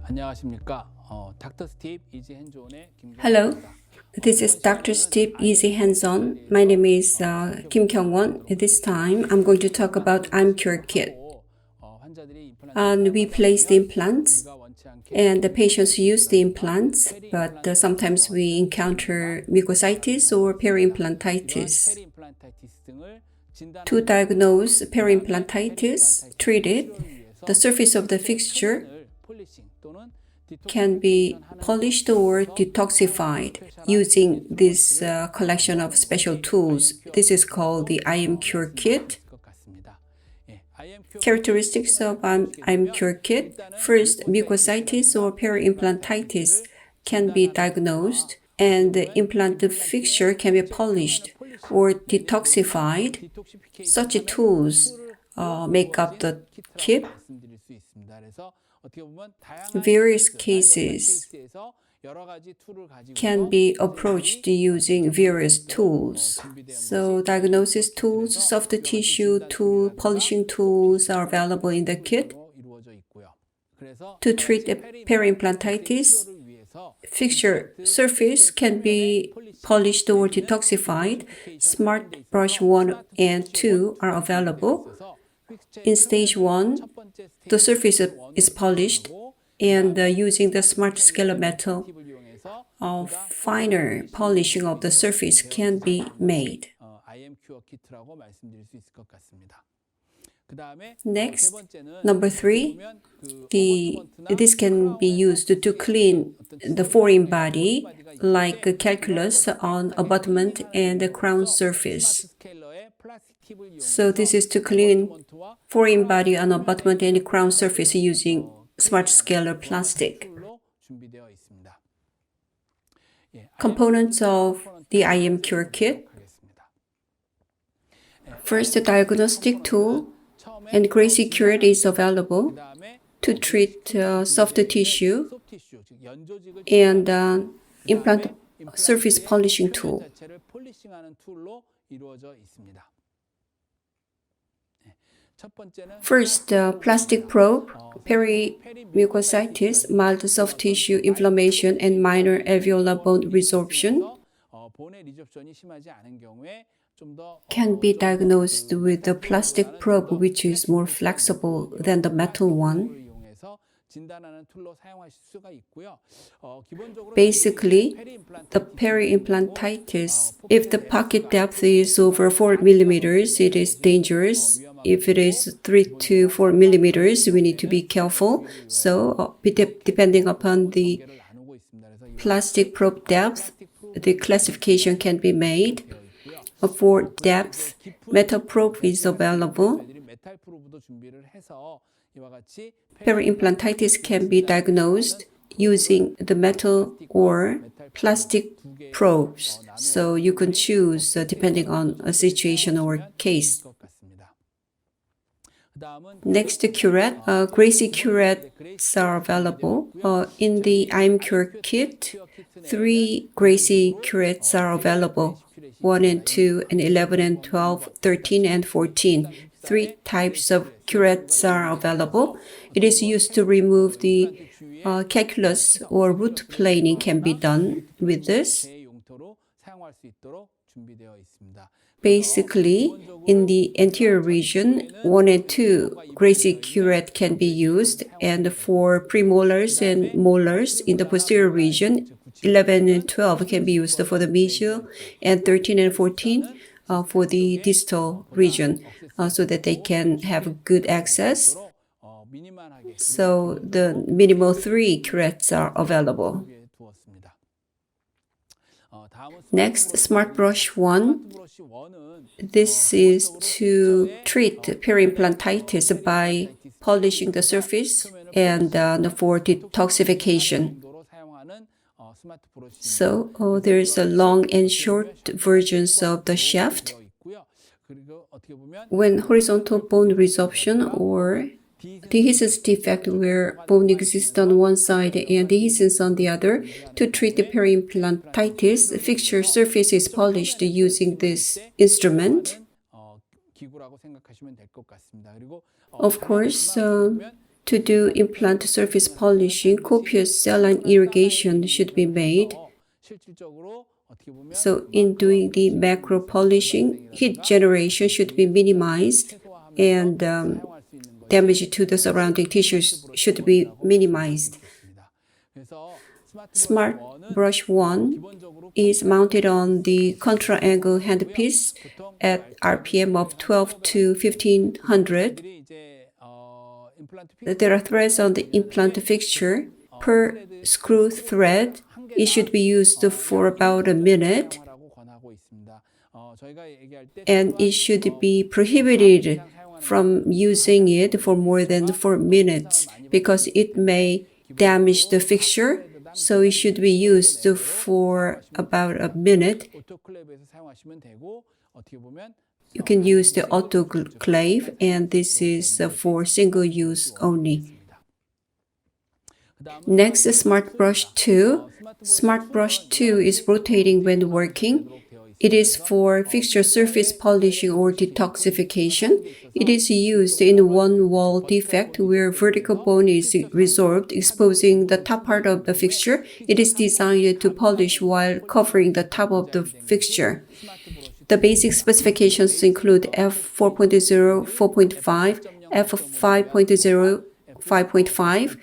안녕하십니까? 닥터 스팁 이지 핸즈온의 Hello, 김경원입니다. this is Dr. Steve Easy Hands-On. My name is Kim Kyung-won. This time, I'm going to talk about IMCure Kit. And we place the implants, and the patients use the implants, but sometimes we encounter mucositis or peri-implantitis. To diagnose peri-implantitis, treat it, the surface of the fixture can be polished or detoxified using this collection of special tools. This is called the IMCure Kit. Characteristics of IMCure Kit. First, mucositis or peri-implantitis can be diagnosed, and the implant fixture can be polished or detoxified. Such tools make up the kit. Various cases can be approached using various tools. So diagnosis tools, soft tissue tool, polishing tools are available in the kit. To treat peri-implantitis, fixture surface can be polished or detoxified. Smartbrush 1 and 2 are available. In stage 1, the surface is polished, and using the SmartScaler method, finer polishing of the surface can be made. Next, number 3, this can be used to clean the foreign body, like calculus on abutment and the crown surface. So this is to clean foreign body on abutment and crown surface using SmartScaler plastic. Components of the IMCure kit. First, a diagnostic tool and Curette is available to treat soft tissue, and implant surface polishing tool. First, plastic probe, peri-mucositis, mild soft tissue inflammation, and minor alveolar bone resorption can be diagnosed with the plastic probe, which is more flexible than the metal one. Basically, the peri-implantitis, if the pocket depth is over 4 millimeters, it is dangerous. If it is 3 to 4 millimeters, we need to be careful. So, depending upon the plastic probe depth, the classification can be made. For depth, metal probe is available. Peri-implantitis can be diagnosed using the metal or plastic probes. So you can choose depending on a situation or case. Next, Curette. Gracie Curettes are available. In the IMCure kit, 3 Gracie Curettes are available. 1 and 2 and 11 and 12, 13 and 14. 3 types of curettes are available. It is used to remove the calculus or root planing can be done with this. Basically, in the anterior region, 1 and 2 Gracie curette can be used, and for premolars and molars in the posterior region, 11 and 12 can be used for the mesial, and 13 and 14 for the distal region, so that they can have good access. So the minimal 3 curettes are available. Next, Smartbrush 1. This is to treat peri-implantitis by polishing the surface and for detoxification. So there is a long and short versions of the shaft. When horizontal bone resorption or dehiscence defect where bone exists on one side and dehiscence on the other, to treat the peri-implantitis, fixture surface is polished using this instrument. Of course, To do implant surface polishing, copious saline irrigation should be made. So in doing the macro polishing, heat generation should be minimized and damage to the surrounding tissues should be minimized. Smartbrush 1 is mounted on the contra angle handpiece at RPM of 12 to 1500. There are threads on the implant fixture. Per screw thread, it should be used for about a minute, and it should be prohibited from using it for more than 4 minutes because it may damage the fixture. So it should be used for about a minute. You can use the autoclave, and this is for single use only. Next is Smartbrush 2. Smartbrush 2 is rotating when working. It is for fixture surface polishing or detoxification. It is used in one wall defect where vertical bone is resorbed, exposing the top part of the fixture. It is designed to polish while covering the top of the fixture. The basic specifications include f4.0, 4.5, f5.0, 5.5.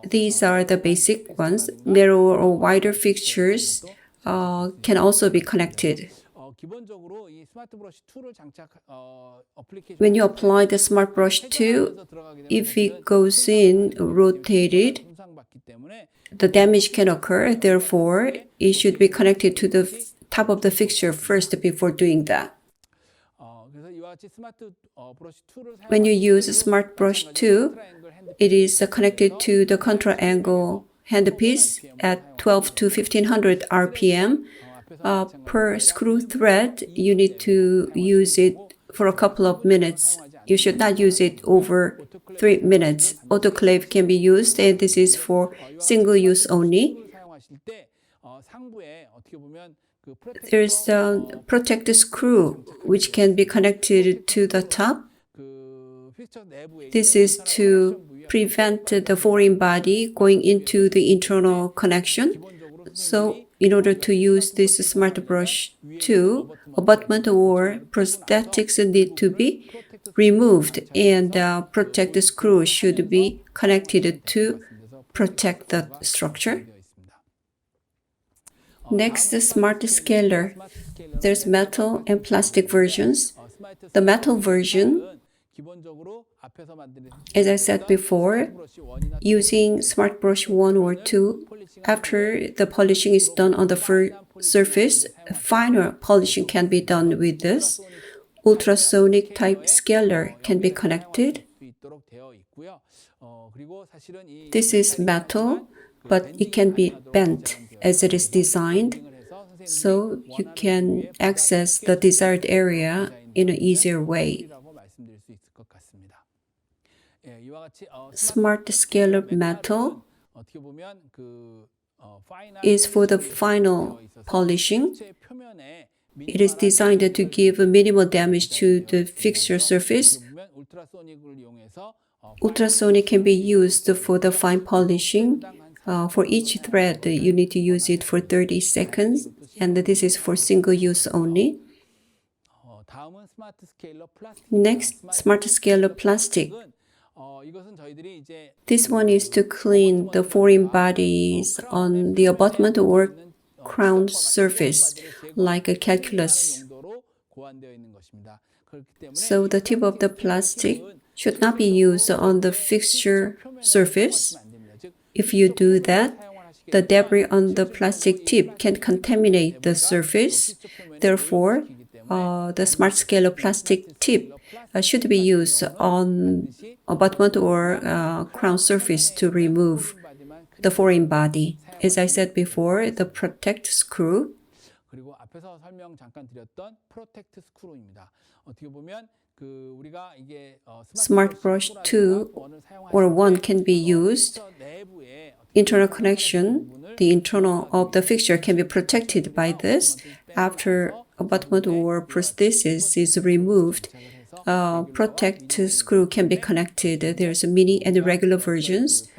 These are the basic ones. Narrower or wider fixtures can also be connected. When you apply the Smartbrush 2, if it goes in rotated, the damage can occur. Therefore, it should be connected to the top of the fixture first before doing that. When you use Smartbrush 2, it is connected to the contra angle handpiece at 12 to 1500 RPM. Per screw thread, you need to use it for a couple of minutes. You should not use it over 3 minutes. Autoclave can be used, and this is for single use only. There's a protective screw which can be connected to the top. This is to prevent the foreign body going into the internal connection. So in order to use this Smartbrush 2, abutment or prosthetics need to be removed, and protective screw should be connected to protect the structure. Next, the SmartScaler. There's metal and plastic versions. The metal version, as I said before, using Smartbrush 1 or 2, after the polishing is done on the surface, finer polishing can be done with this. Ultrasonic type scaler can be connected. This is metal, but it can be bent as it is designed, so you can access the desired area in an easier way. SmartScaler metal is for the final polishing. It is designed to give minimal damage to the fixture surface. Ultrasonic can be used for the fine polishing. For each thread, you need to use it for 30 seconds, and this is for single use only. Next, SmartScaler plastic. This one is to clean the foreign bodies on the abutment or crown surface, like a calculus. So the tip of the plastic should not be used on the fixture surface. If you do that, the debris on the plastic tip can contaminate the surface. Therefore, the SmartScaler plastic tip should be used on abutment or crown surface to remove the foreign body. As I said before, the protect screw. Smartbrush 2 or 1 can be used. Internal connection, the internal of the fixture can be protected by this. After abutment or prosthesis is removed, protect screw can be connected. There's a mini and regular versions.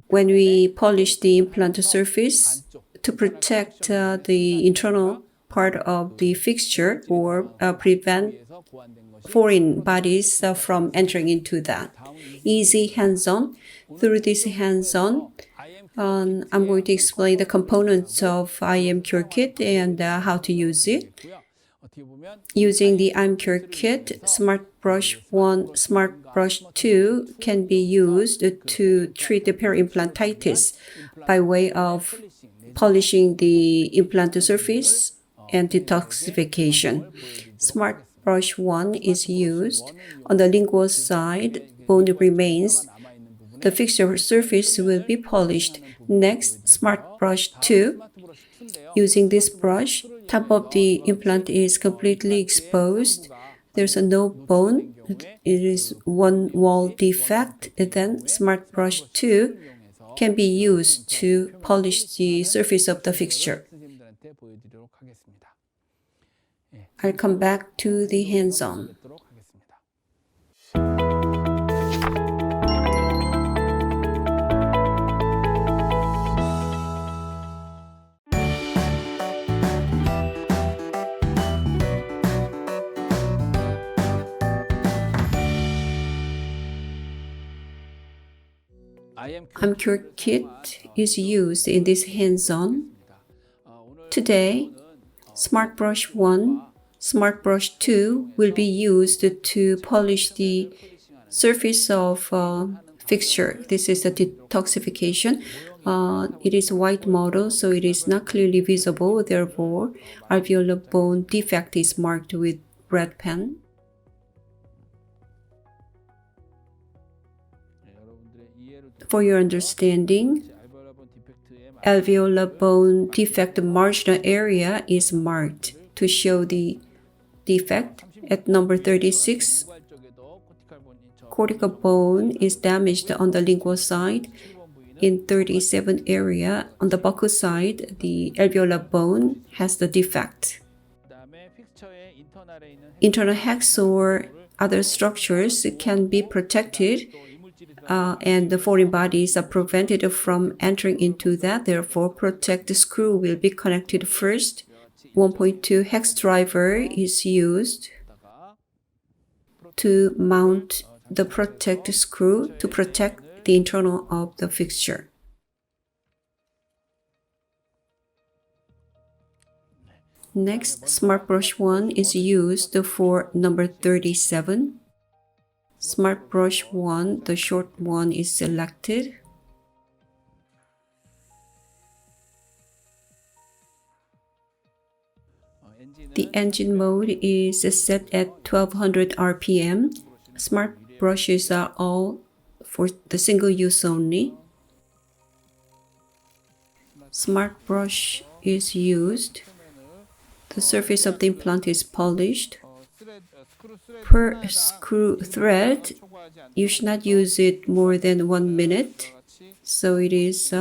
When we polish the implant surface to protect the internal part of the fixture or prevent foreign bodies from entering into that. Easy hands-on. Through this hands-on, I'm going to explain the components of IM Cure Kit and how to use it. Using the IM Cure Kit, Smartbrush 1, Smartbrush 2 can be used to treat the peri-implantitis by way of polishing the implant surface and detoxification. Smartbrush 1 is used on the lingual side, bone remains. The fixture surface will be polished. Next, Smartbrush 2. Using this brush, top of the implant is completely exposed. There's no bone. It is one wall defect. Then Smartbrush 2 can be used to polish the surface of the fixture. I'll come back to the hands-on. IM Cure Kit is used in this hands-on. Today, Smartbrush 1, Smartbrush 2 will be used to polish the surface of fixture. This is a detoxification. It is a white model, so it is not clearly visible. Therefore, alveolar bone defect is marked with red pen. For your understanding, alveolar bone defect marginal area is marked to show the defect. At number 36, cortical bone is damaged on the lingual side. In 37 area, on the buccal side, the alveolar bone has the defect. Internal hex or other structures can be protected and the foreign bodies are prevented from entering into that. Therefore, protect screw will be connected first. 1.2 hex driver is used to mount the protect screw to protect the internal of the fixture. Next, Smartbrush 1 is used for number 37. Smartbrush 1, the short one, is selected. The engine mode is set at 1200 RPM. Smart brushes are all for the single use only. Smart brush is used. The surface of the implant is polished. Per screw thread, you should not use it more than 1 minute. So it is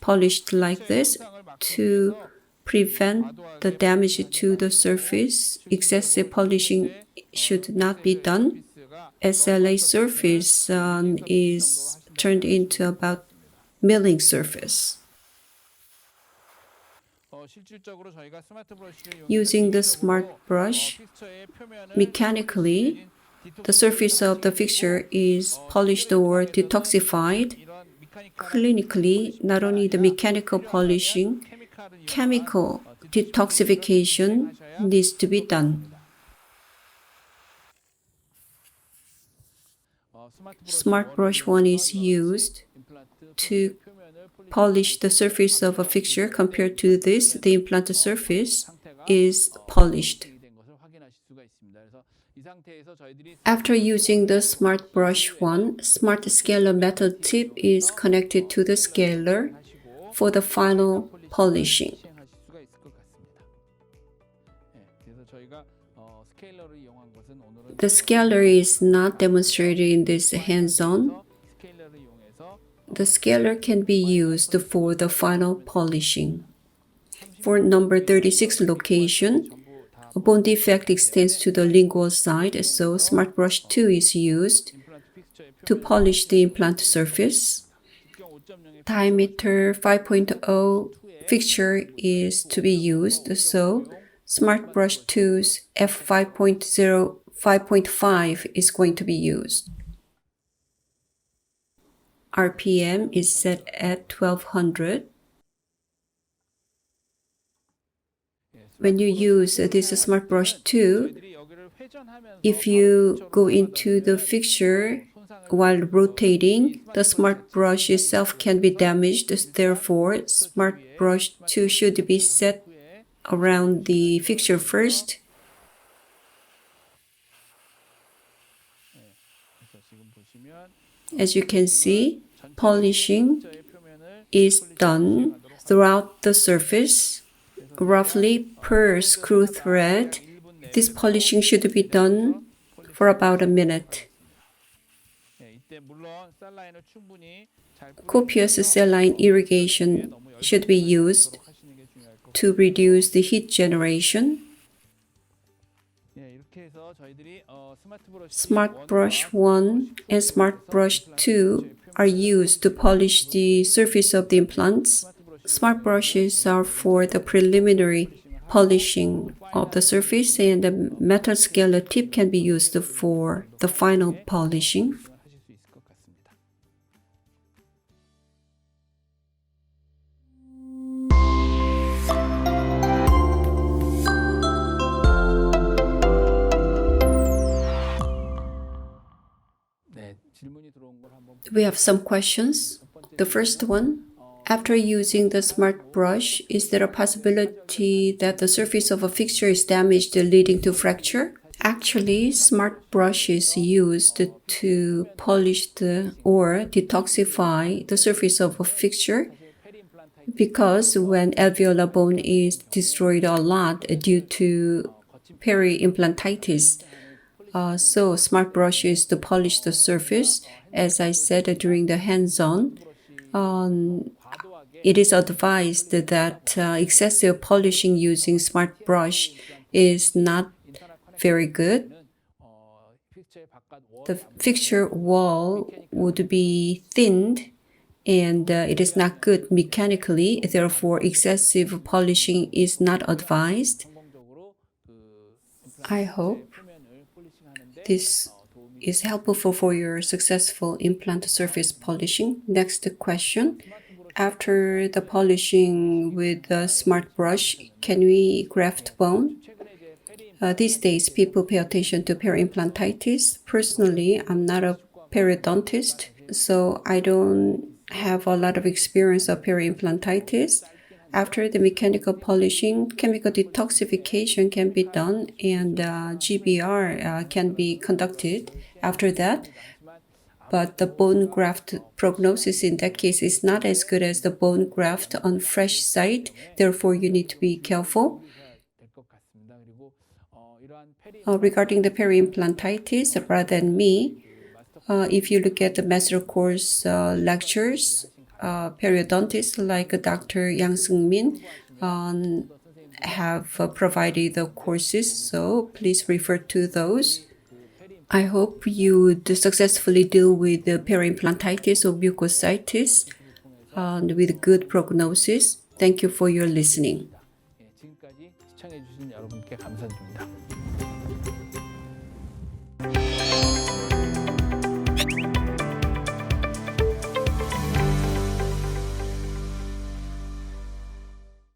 polished like this to prevent the damage to the surface. Excessive polishing should not be done. SLA surface is turned into about milling surface. Using the smart brush, mechanically, the surface of the fixture is polished or detoxified. Clinically, not only the mechanical polishing, chemical detoxification needs to be done. Smart brush 1 is used to polish the surface of a fixture. Compared to this, the implant surface is polished. After using the Smart Brush 1, SmartScaler metal tip is connected to the scaler for the final polishing. The scaler is not demonstrated in this hands-on. The scaler can be used for the final polishing. For number 36 location, bone defect extends to the lingual side, so Smartbrush 2 is used to polish the implant surface. Diameter 5.0 fixture is to be used, so Smartbrush 2's f5.0 5.5 is going to be used. RPM is set at 1200. When you use this Smartbrush 2, if you go into the fixture while rotating, the Smartbrush itself can be damaged. Therefore, Smartbrush 2 should be set around the fixture first. As you can see, polishing is done throughout the surface, roughly per screw thread. This polishing should be done for about a minute. Copious saline irrigation should be used to reduce the heat generation. Smartbrush 1 and Smartbrush 2 are used to polish the surface of the implants. Smartbrushes are for the preliminary polishing of the surface, and the metal scaler tip can be used for the final polishing. We have some questions. The first one, after using the Smartbrush, is there a possibility that the surface of a fixture is damaged leading to fracture? Actually, Smartbrush is used to polish or detoxify the surface of a fixture, because when alveolar bone is destroyed a lot due to peri-implantitis, so Smartbrush is to polish the surface. As I said during the hands-on, it is advised that excessive polishing using Smartbrush is not very good. The fixture wall would be thinned, and it is not good mechanically. Therefore, excessive polishing is not advised. I hope this is helpful for your successful implant surface polishing. Next question. After the polishing with the Smartbrush, can we graft bone? These days, people pay attention to peri-implantitis. Personally, I'm not a periodontist, so I don't have a lot of experience of peri-implantitis. After the mechanical polishing, chemical detoxification can be done, and GBR can be conducted after that. But the bone graft prognosis in that case is not as good as the bone graft on fresh site. Therefore, you need to be careful. Regarding the peri-implantitis, rather than me, if you look at the master course lectures, periodontists like Dr. Yang Seung-min have provided the courses, so please refer to those. I hope you would successfully deal with the peri-implantitis or mucositis with good prognosis. Thank you for your listening. 지금까지 시청해 주신 여러분께 감사드립니다.